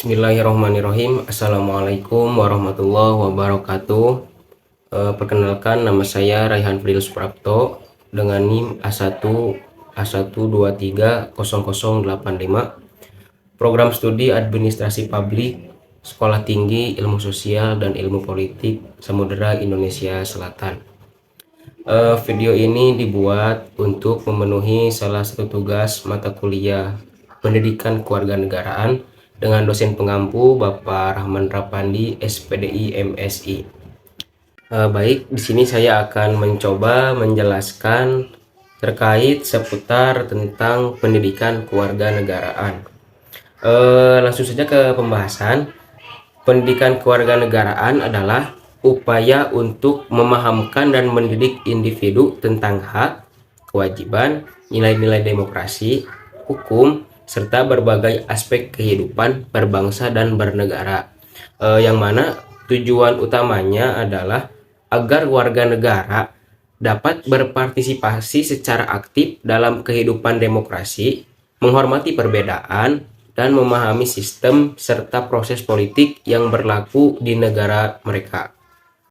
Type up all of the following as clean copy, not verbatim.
Bismillahirrahmanirrahim. Assalamualaikum warahmatullahi wabarakatuh. Perkenalkan, nama saya Raihan Fadil Suprapto dengan NIM A1 A1230085. Program Studi Administrasi Publik, Sekolah Tinggi Ilmu Sosial dan Ilmu Politik Samudera Indonesia Selatan. Video ini dibuat untuk memenuhi salah satu tugas mata kuliah Pendidikan Kewarganegaraan dengan dosen pengampu Bapak Rahman Rapandi, SPDI MSI. Baik, di sini saya akan mencoba menjelaskan terkait seputar tentang pendidikan kewarganegaraan. Langsung saja ke pembahasan. Pendidikan kewarganegaraan adalah upaya untuk memahamkan dan mendidik individu tentang hak, kewajiban, nilai-nilai demokrasi, hukum, serta berbagai aspek kehidupan berbangsa dan bernegara, yang mana tujuan utamanya adalah agar warga negara dapat berpartisipasi secara aktif dalam kehidupan demokrasi, menghormati perbedaan, dan memahami sistem serta proses politik yang berlaku di negara mereka.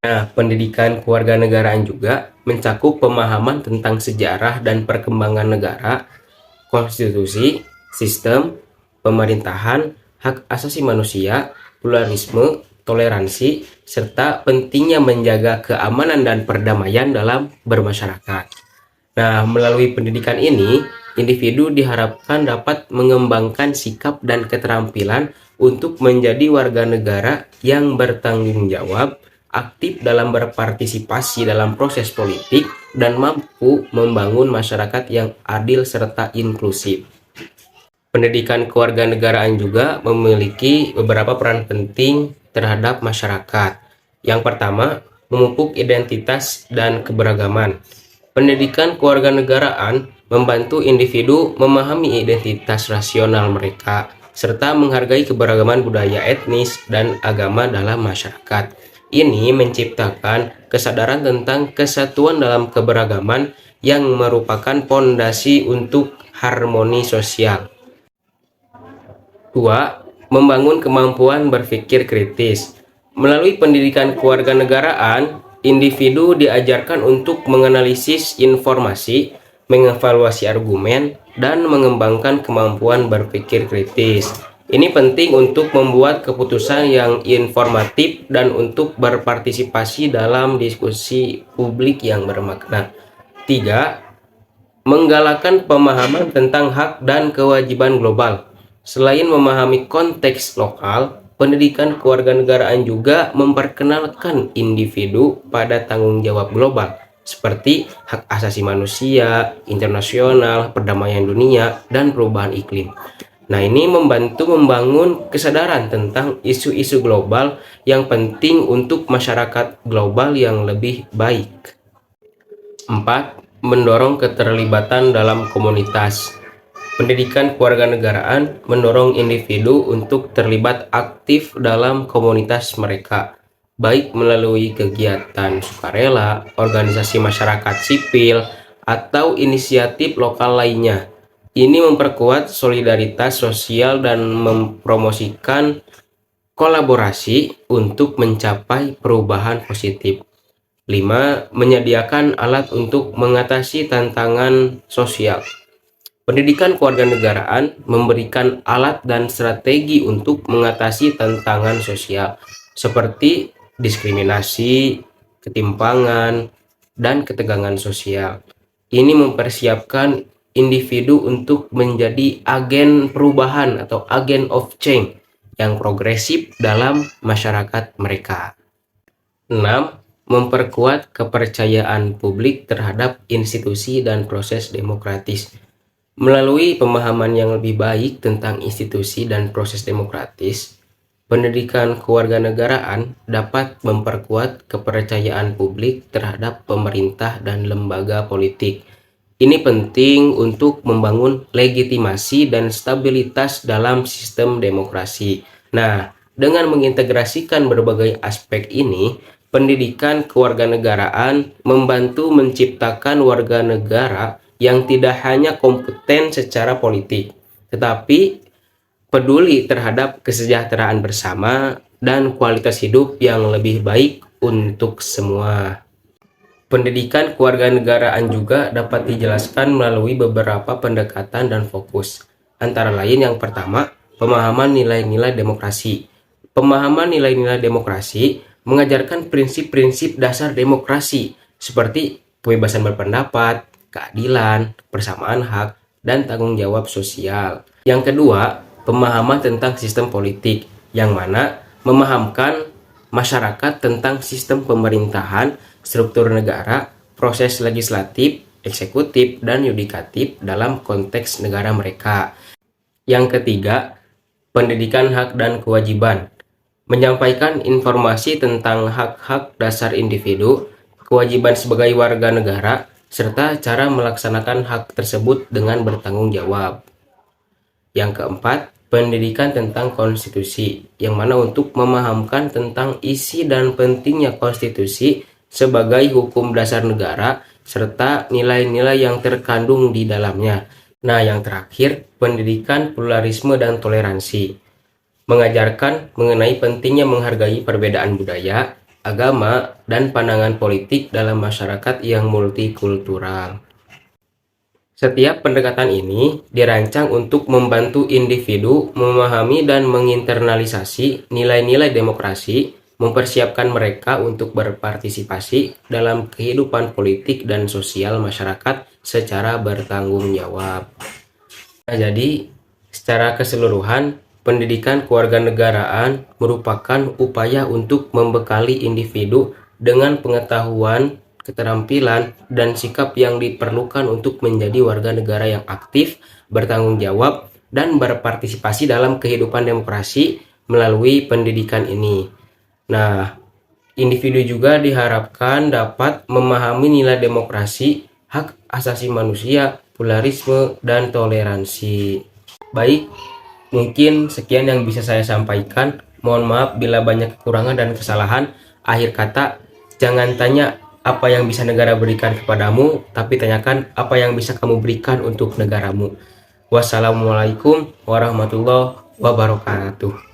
Nah, pendidikan kewarganegaraan juga mencakup pemahaman tentang sejarah dan perkembangan negara, konstitusi, sistem, pemerintahan, hak asasi manusia, pluralisme, toleransi, serta pentingnya menjaga keamanan dan perdamaian dalam bermasyarakat. Nah, melalui pendidikan ini, individu diharapkan dapat mengembangkan sikap dan keterampilan untuk menjadi warga negara yang bertanggung jawab, aktif dalam berpartisipasi dalam proses politik, dan mampu membangun masyarakat yang adil serta inklusif. Pendidikan kewarganegaraan juga memiliki beberapa peran penting terhadap masyarakat. Yang pertama, memupuk identitas dan keberagaman. Pendidikan kewarganegaraan membantu individu memahami identitas rasional mereka, serta menghargai keberagaman budaya etnis dan agama dalam masyarakat. Ini menciptakan kesadaran tentang kesatuan dalam keberagaman yang merupakan fondasi untuk harmoni sosial. 2. Membangun kemampuan berpikir kritis. Melalui pendidikan kewarganegaraan, individu diajarkan untuk menganalisis informasi, mengevaluasi argumen, dan mengembangkan kemampuan berpikir kritis. Ini penting untuk membuat keputusan yang informatif dan untuk berpartisipasi dalam diskusi publik yang bermakna. 3. Menggalakkan pemahaman tentang hak dan kewajiban global. Selain memahami konteks lokal, pendidikan kewarganegaraan juga memperkenalkan individu pada tanggung jawab global, seperti hak asasi manusia, internasional, perdamaian dunia, dan perubahan iklim. Nah, ini membantu membangun kesadaran tentang isu-isu global yang penting untuk masyarakat global yang lebih baik. 4. Mendorong keterlibatan dalam komunitas. Pendidikan kewarganegaraan mendorong individu untuk terlibat aktif dalam komunitas mereka, baik melalui kegiatan sukarela, organisasi masyarakat sipil, atau inisiatif lokal lainnya. Ini memperkuat solidaritas sosial dan mempromosikan kolaborasi untuk mencapai perubahan positif. 5. Menyediakan alat untuk mengatasi tantangan sosial. Pendidikan kewarganegaraan memberikan alat dan strategi untuk mengatasi tantangan sosial seperti diskriminasi, ketimpangan, dan ketegangan sosial. Ini mempersiapkan individu untuk menjadi agen perubahan atau agen of change yang progresif dalam masyarakat mereka. 6. Memperkuat kepercayaan publik terhadap institusi dan proses demokratis. Melalui pemahaman yang lebih baik tentang institusi dan proses demokratis, pendidikan kewarganegaraan dapat memperkuat kepercayaan publik terhadap pemerintah dan lembaga politik. Ini penting untuk membangun legitimasi dan stabilitas dalam sistem demokrasi. Nah, dengan mengintegrasikan berbagai aspek ini, pendidikan kewarganegaraan membantu menciptakan warga negara yang tidak hanya kompeten secara politik, tetapi peduli terhadap kesejahteraan bersama, dan kualitas hidup yang lebih baik untuk semua. Pendidikan kewarganegaraan juga dapat dijelaskan melalui beberapa pendekatan dan fokus. Antara lain yang pertama, pemahaman nilai-nilai demokrasi. Pemahaman nilai-nilai demokrasi mengajarkan prinsip-prinsip dasar demokrasi seperti kebebasan berpendapat, keadilan, persamaan hak, dan tanggung jawab sosial. Yang kedua, pemahaman tentang sistem politik, yang mana memahamkan masyarakat tentang sistem pemerintahan, struktur negara, proses legislatif, eksekutif, dan yudikatif dalam konteks negara mereka. Yang ketiga, pendidikan hak dan kewajiban. Menyampaikan informasi tentang hak-hak dasar individu, kewajiban sebagai warga negara, serta cara melaksanakan hak tersebut dengan bertanggung jawab. Yang keempat, pendidikan tentang konstitusi, yang mana untuk memahamkan tentang isi dan pentingnya konstitusi sebagai hukum dasar negara, serta nilai-nilai yang terkandung di dalamnya. Nah, yang terakhir, pendidikan pluralisme dan toleransi. Mengajarkan mengenai pentingnya menghargai perbedaan budaya, agama, dan pandangan politik dalam masyarakat yang multikultural. Setiap pendekatan ini dirancang untuk membantu individu memahami dan menginternalisasi nilai-nilai demokrasi, mempersiapkan mereka untuk berpartisipasi dalam kehidupan politik dan sosial masyarakat secara bertanggung jawab. Nah, jadi secara keseluruhan, pendidikan kewarganegaraan merupakan upaya untuk membekali individu dengan pengetahuan, keterampilan, dan sikap yang diperlukan untuk menjadi warga negara yang aktif, bertanggung jawab, dan berpartisipasi dalam kehidupan demokrasi melalui pendidikan ini. Nah, individu juga diharapkan dapat memahami nilai demokrasi, hak asasi manusia, pluralisme, dan toleransi. Baik, mungkin sekian yang bisa saya sampaikan. Mohon maaf bila banyak kekurangan dan kesalahan. Akhir kata, jangan tanya apa yang bisa negara berikan kepadamu, tapi tanyakan apa yang bisa kamu berikan untuk negaramu. Wassalamualaikum warahmatullahi wabarakatuh.